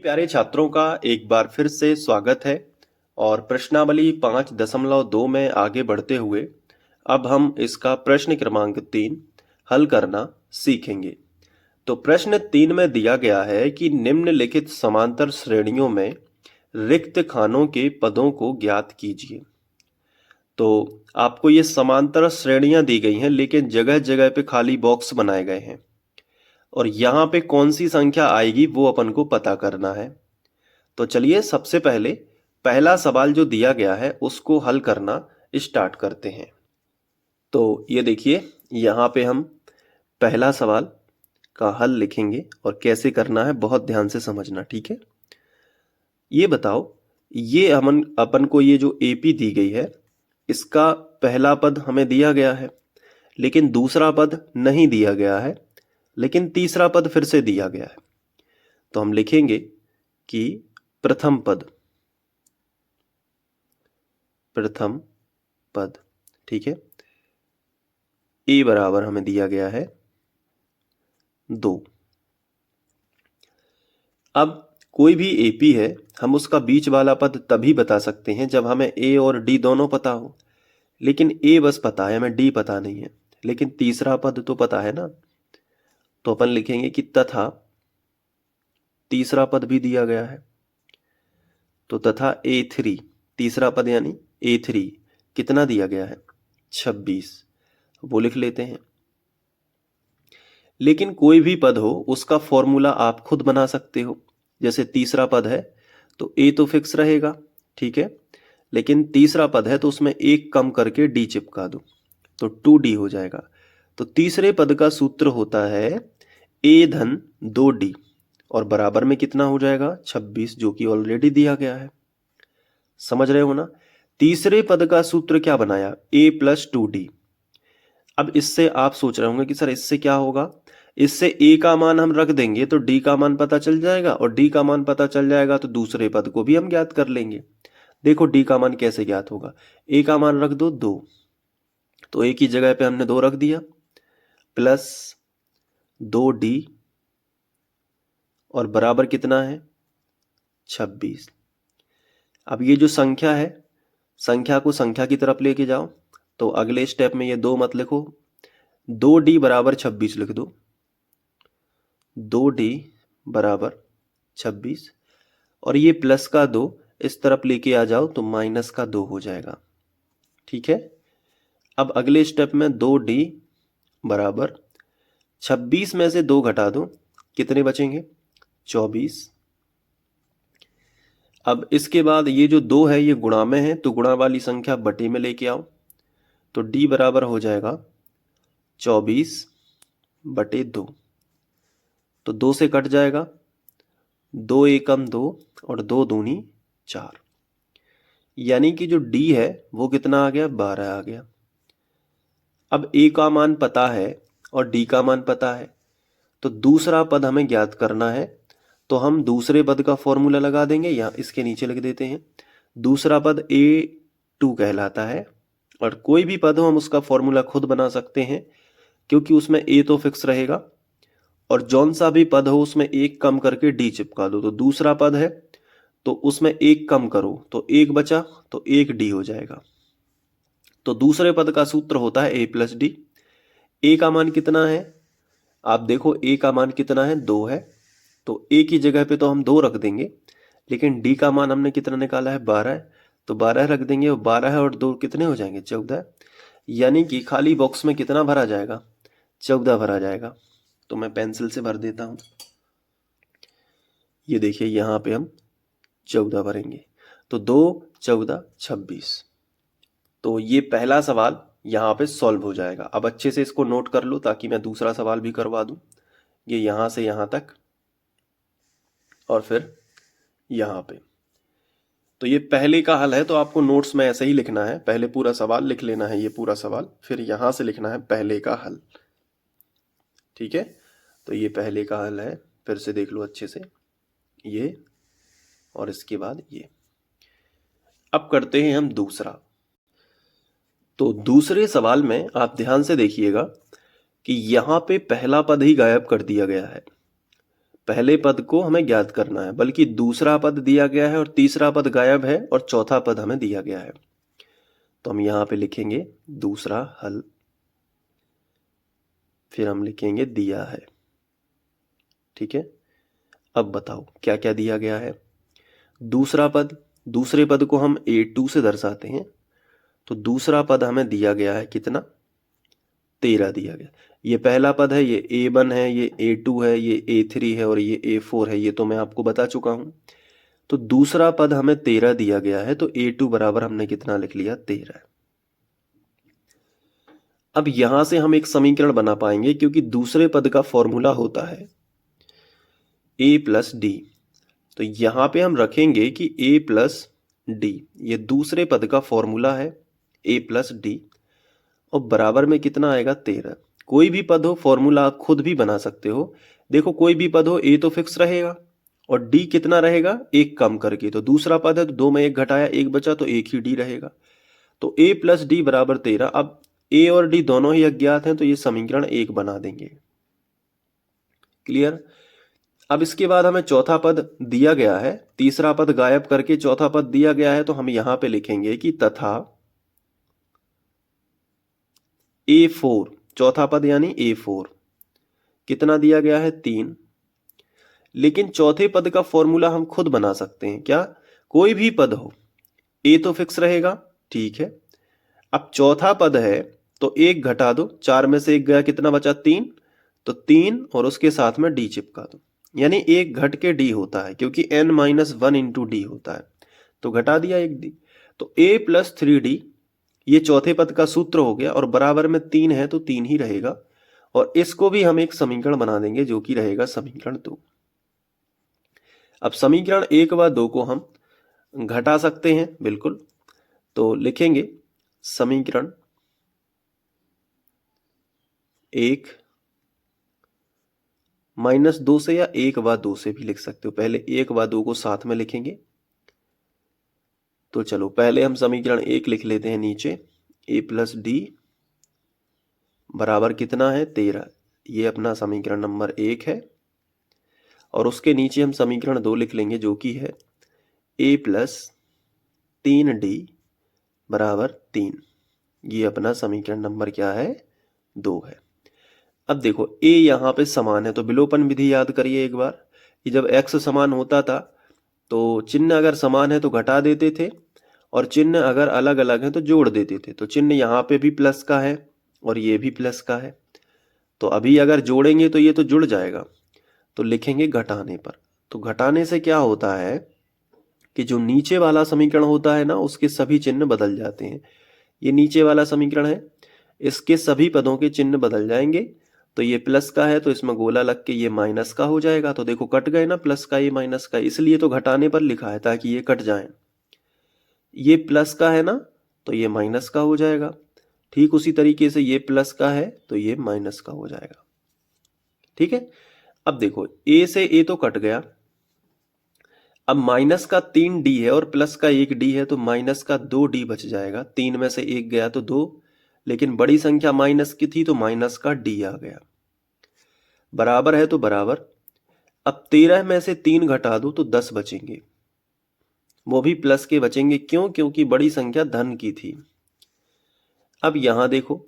प्यारे छात्रों का एक बार फिर से स्वागत है। और प्रश्नावली 5.2 में आगे बढ़ते हुए अब हम इसका प्रश्न क्रमांक 3 हल करना सीखेंगे। तो प्रश्न 3 में दिया गया है कि निम्नलिखित समांतर श्रेणियों में रिक्त खानों के पदों को ज्ञात कीजिए। तो आपको ये समांतर श्रेणियां दी गई हैं, लेकिन जगह जगह पे खाली बॉक्स बनाए गए हैं और यहाँ पे कौन सी संख्या आएगी वो अपन को पता करना है। तो चलिए सबसे पहले पहला सवाल जो दिया गया है उसको हल करना स्टार्ट करते हैं। तो ये देखिए, यहाँ पे हम पहला सवाल का हल लिखेंगे और कैसे करना है बहुत ध्यान से समझना, ठीक है। ये बताओ, ये अपन को ये जो एपी दी गई है इसका पहला पद हमें दिया गया है, लेकिन दूसरा पद नहीं दिया गया है, लेकिन तीसरा पद फिर से दिया गया है। तो हम लिखेंगे कि प्रथम पद, ठीक है। ए बराबर हमें दिया गया है 2। अब कोई भी एपी है, हम उसका बीच वाला पद तभी बता सकते हैं जब हमें ए और डी दोनों पता हो। लेकिन ए बस पता है, हमें डी पता नहीं है, लेकिन तीसरा पद तो पता है ना। तो अपन लिखेंगे कि तथा तीसरा पद भी दिया गया है। तो तथा A3 तीसरा पद यानी A3 कितना दिया गया है 26, वो लिख लेते हैं। लेकिन कोई भी पद हो उसका फॉर्मूला आप खुद बना सकते हो। जैसे तीसरा पद है तो A तो फिक्स रहेगा, ठीक है, लेकिन तीसरा पद है तो उसमें एक कम करके D चिपका दो तो 2D हो जाएगा। तो तीसरे पद का सूत्र होता है A धन 2D और बराबर में कितना हो जाएगा 26, जो कि ऑलरेडी दिया गया है। समझ रहे हो ना। तीसरे पद का सूत्र क्या बनाया A प्लस 2D। अब इससे आप सोच रहे होंगे कि सर इससे क्या होगा, इससे A का मान हम रख देंगे तो D का मान पता चल जाएगा और D का मान पता चल जाएगा तो दूसरे पद को भी हम ज्ञात कर लेंगे। देखो D का मान कैसे ज्ञात होगा, A का मान रख दो 2, तो A की जगह पे हमने 2 रख दिया, प्लस 2D और बराबर कितना है 26। अब ये जो संख्या है, संख्या को संख्या की तरफ लेके जाओ। तो अगले स्टेप में ये 2 मत लिखो, 2D बराबर 26 लिख दो, 2D बराबर 26 और ये प्लस का 2 इस तरफ लेके आ जाओ तो माइनस का 2 हो जाएगा, ठीक है। अब अगले स्टेप में 2D बराबर 26 में से 2 घटा दो, कितने बचेंगे 24। अब इसके बाद ये जो 2 है ये गुणा में है तो गुणा वाली संख्या बटे में लेके आओ, तो D बराबर हो जाएगा 24 बटे 2, तो 2 से कट जाएगा, 2 एकम 2 और 2 दूनी 4, यानी कि जो D है वो कितना आ गया 12 आ गया। अब A का मान पता है और D का मान पता है, तो दूसरा पद हमें ज्ञात करना है। तो हम दूसरे पद का फॉर्मूला लगा देंगे, यहाँ इसके नीचे लिख देते हैं। दूसरा पद A2 कहलाता है और कोई भी पद हो हम उसका फॉर्मूला खुद बना सकते हैं, क्योंकि उसमें A तो फिक्स रहेगा और जौन सा भी पद हो उसमें एक कम करके D चिपका दो। तो दूसरा पद है तो उसमें एक कम करो तो एक बचा तो एक D हो जाएगा। तो दूसरे पद का सूत्र होता है A प्लस D। A का मान कितना है, आप देखो A का मान कितना है 2 है, तो A की जगह पे तो हम 2 रख देंगे, लेकिन D का मान हमने कितना निकाला है 12 है, तो 12 रख देंगे और 12 है और 2 कितने हो जाएंगे 14, यानी कि खाली बॉक्स में कितना भरा जाएगा 14 भरा जाएगा। तो मैं पेंसिल से भर देता हूं, ये देखिए यहाँ पे हम 14 भरेंगे, तो 2 14 26। तो ये पहला सवाल यहाँ पे सॉल्व हो जाएगा। अब अच्छे से इसको नोट कर लो ताकि मैं दूसरा सवाल भी करवा दूं। ये यहाँ से यहाँ तक और फिर यहाँ पे, तो ये पहले का हल है। तो आपको नोट्स में ऐसे ही लिखना है, पहले पूरा सवाल लिख लेना है, ये पूरा सवाल, फिर यहाँ से लिखना है पहले का हल, ठीक है। तो ये पहले का हल है, फिर से देख लो अच्छे से, ये और इसके बाद ये। अब करते हैं हम दूसरा। तो दूसरे सवाल में आप ध्यान से देखिएगा कि यहाँ पे पहला पद ही गायब कर दिया गया है। पहले पद को हमें ज्ञात करना है, बल्कि दूसरा पद दिया गया है और तीसरा पद गायब है और चौथा पद हमें दिया गया है। तो हम यहां पे लिखेंगे दूसरा हल, फिर हम लिखेंगे दिया है। ठीक है, अब बताओ क्या क्या दिया गया है। दूसरा पद, दूसरे पद को हम A2 से दर्शाते हैं, तो दूसरा पद हमें दिया गया है कितना, 13 दिया गया। ये पहला पद है, ये A1 है, ये A2 है, ये A3 है और ये A4 है, ये तो मैं आपको बता चुका हूं। तो दूसरा पद हमें 13 दिया गया है, तो A2 बराबर हमने कितना लिख लिया, 13। अब यहां से हम एक समीकरण बना पाएंगे, क्योंकि दूसरे पद का फॉर्मूला होता है A प्लस डी। तो यहां पे हम रखेंगे कि A प्लस डी, ये दूसरे पद का फॉर्मूला है A प्लस डी, और बराबर में कितना आएगा, 13। कोई भी पद हो, फॉर्मूला आप खुद भी बना सकते हो। देखो कोई भी पद हो, A तो फिक्स रहेगा और D कितना रहेगा, एक कम करके। तो दूसरा पद है तो 2 में 1 घटाया, 1 बचा, तो एक ही D रहेगा। तो A प्लस डी बराबर 13। अब A और D दोनों ही अज्ञात हैं, तो ये समीकरण 1 बना देंगे। क्लियर। अब इसके बाद हमें चौथा पद दिया गया है, तीसरा पद गायब करके चौथा पद दिया गया है, तो हम यहां पे लिखेंगे कि तथा A4, चौथा पद यानी A4 कितना दिया गया है, 3। लेकिन चौथे पद का फॉर्मूला हम खुद बना सकते हैं। क्या, कोई भी पद हो, A तो फिक्स रहेगा, ठीक है। अब चौथा पद है तो 1 घटा दो, 4 में से 1 गया, कितना बचा, 3। तो 3 और उसके साथ में D चिपका दो, यानी 1 घट के D होता है, क्योंकि n-1 इंटू D होता है, तो घटा दिया 1 D। तो A प्लस 3D, ये चौथे पद का सूत्र हो गया, और बराबर में 3 है तो 3 ही रहेगा, और इसको भी हम एक समीकरण बना देंगे जो कि रहेगा समीकरण 2। अब समीकरण 1 व 2 को हम घटा सकते हैं, बिल्कुल। तो लिखेंगे समीकरण 1 -2 से, या 1 व 2 से भी लिख सकते हो। पहले 1 व 2 को साथ में लिखेंगे। तो चलो पहले हम समीकरण 1 लिख लेते हैं नीचे, A प्लस डी बराबर कितना है, 13। ये अपना समीकरण नंबर 1 है, और उसके नीचे हम समीकरण 2 लिख लेंगे जो कि है A प्लस 3D बराबर 3। ये अपना समीकरण नंबर क्या है, 2 है। अब देखो A यहाँ पे समान है, तो विलोपन विधि याद करिए एक बार, कि जब x समान होता था तो चिन्ह अगर समान है तो घटा देते थे, और चिन्ह अगर अलग अलग है तो जोड़ देते थे। तो चिन्ह यहाँ पे भी प्लस का है और ये भी प्लस का है, तो अभी अगर जोड़ेंगे तो ये तो जुड़ जाएगा, तो लिखेंगे घटाने पर। तो घटाने से क्या होता है कि जो नीचे वाला समीकरण होता है ना, उसके सभी चिन्ह बदल जाते हैं। ये नीचे वाला समीकरण है, इसके सभी पदों के चिन्ह बदल जाएंगे। तो ये प्लस का है तो इसमें गोला लग के ये माइनस का हो जाएगा। तो देखो कट गए ना, प्लस का ये माइनस का, इसलिए तो घटाने पर लिखा है ताकि ये कट जाए। ये प्लस का है ना, तो ये माइनस का हो जाएगा। ठीक उसी तरीके से ये प्लस का है तो ये माइनस का हो जाएगा। ठीक है। अब देखो A से A तो कट गया, अब माइनस का 3D है और प्लस का 1D है, तो माइनस का 2D बच जाएगा। 3 में से 1 गया तो 2, लेकिन बड़ी संख्या माइनस की थी तो माइनस का D आ गया। बराबर है तो बराबर। अब 13 में से 3 घटा दो तो 10 बचेंगे, वो भी प्लस के बचेंगे। क्यों, क्योंकि बड़ी संख्या धन की थी। अब यहां देखो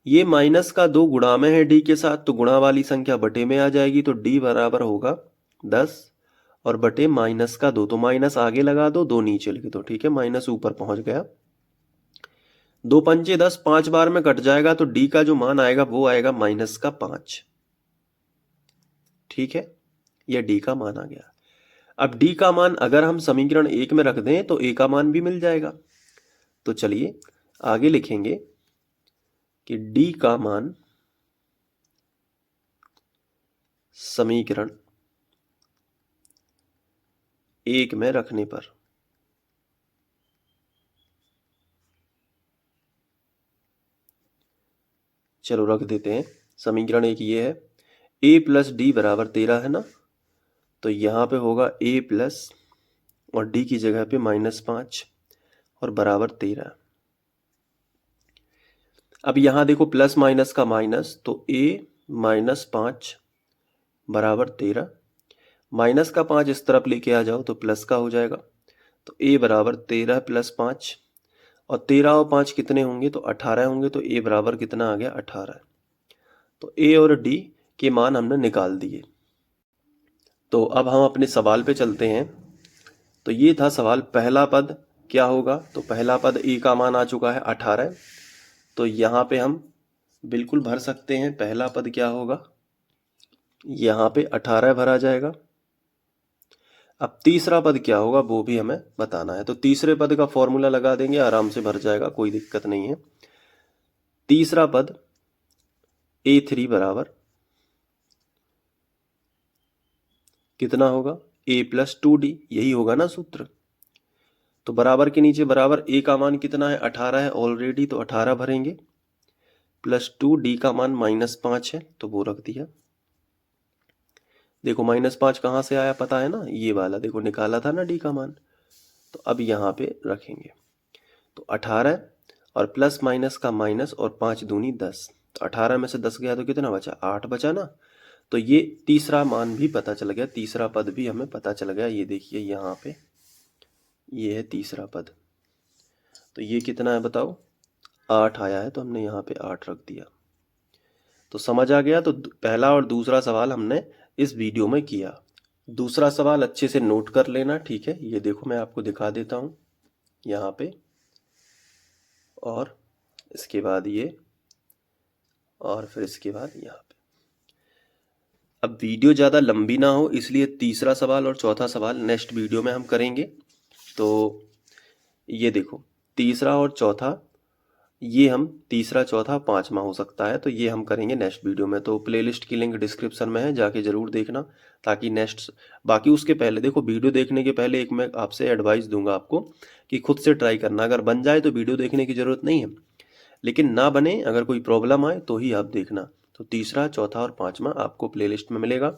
ये माइनस का 2 गुणा में है D के साथ, तो गुणा वाली संख्या बटे में आ जाएगी, तो D बराबर होगा 10 और बटे माइनस का 2। तो माइनस आगे लगा दो, 2 नीचे लिख दो। ठीक है, माइनस ऊपर पहुंच गया। 2 पंचे 10, 5 बार में कट जाएगा, तो D का जो मान आएगा वो आएगा माइनस का 5। ठीक है, यह D का मान आ गया। अब D का मान अगर हम समीकरण 1 में रख दें तो A का मान भी मिल जाएगा। तो चलिए आगे लिखेंगे कि D का मान समीकरण 1 में रखने पर, चलो रख देते हैं। समीकरण 1 ये है, A प्लस डी बराबर 13 है ना, तो यहां पे होगा A प्लस और D की जगह पे -5 और बराबर 13। अब यहां देखो प्लस माइनस का माइनस, तो A -5 बराबर 13, माइनस का 5 इस तरफ लेके आ जाओ तो प्लस का हो जाएगा। तो a बराबर 13 + 5, और 13 और 5 कितने होंगे, तो 18 होंगे। तो a बराबर कितना आ गया, 18। तो a और d के मान हमने निकाल दिए। तो अब हम अपने सवाल पे चलते हैं। तो ये था सवाल, पहला पद क्या होगा, तो पहला पद a का मान आ चुका है 18। तो यहाँ पे हम बिल्कुल भर सकते हैं, पहला पद क्या होगा, यहाँ पे 18 भरा जाएगा। अब तीसरा पद क्या होगा वो भी हमें बताना है। तो तीसरे पद का फॉर्मूला लगा देंगे, आराम से भर जाएगा, कोई दिक्कत नहीं है। तीसरा पद a3 बराबर कितना होगा, a + 2d, यही होगा ना सूत्र। तो बराबर के नीचे बराबर, a का मान कितना है, 18 है ऑलरेडी, तो 18 भरेंगे, + 2d का मान -5 है, तो वो रख दिया। देखो -5 कहाँ से आया पता है ना, ये वाला देखो निकाला था ना d का मान। तो अब यहाँ पे रखेंगे, तो 18 और प्लस माइनस का माइनस, और 5 दूनी 10। तो 18 में से 10 गया तो कितना बचा, 8 बचा ना। तो ये तीसरा मान भी पता चल गया, तीसरा पद भी हमें पता चल गया। ये देखिए यहाँ पे ये है तीसरा पद। तो ये कितना है बताओ, 8 आया है, तो हमने यहाँ पे 8 रख दिया। तो समझ आ गया। तो पहला और दूसरा सवाल हमने इस वीडियो में किया। दूसरा सवाल अच्छे से नोट कर लेना, ठीक है। ये देखो मैं आपको दिखा देता हूँ यहाँ पे, और इसके बाद ये, और फिर इसके बाद यहाँ पे। अब वीडियो ज़्यादा लंबी ना हो इसलिए तीसरा सवाल और चौथा सवाल नेक्स्ट वीडियो में हम करेंगे। तो ये देखो तीसरा और चौथा, ये हम तीसरा चौथा पांचवा हो सकता है, तो ये हम करेंगे नेक्स्ट वीडियो में। तो प्लेलिस्ट की लिंक डिस्क्रिप्शन में है, जाके ज़रूर देखना, ताकि नेक्स्ट, बाकी उसके पहले देखो, वीडियो देखने के पहले एक मैं आपसे एडवाइस दूंगा आपको कि खुद से ट्राई करना। अगर बन जाए तो वीडियो देखने की ज़रूरत नहीं है, लेकिन ना बने, अगर कोई प्रॉब्लम आए तो ही आप देखना। तो तीसरा चौथा और पांचवा आपको प्लेलिस्ट में मिलेगा।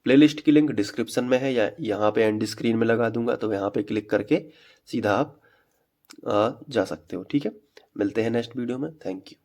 प्लेलिस्ट की लिंक डिस्क्रिप्शन में है, या यहाँ पे एंड स्क्रीन में लगा दूंगा, तो यहाँ पे क्लिक करके सीधा आप जा सकते हो, ठीक है। मिलते हैं नेक्स्ट वीडियो में, थैंक यू।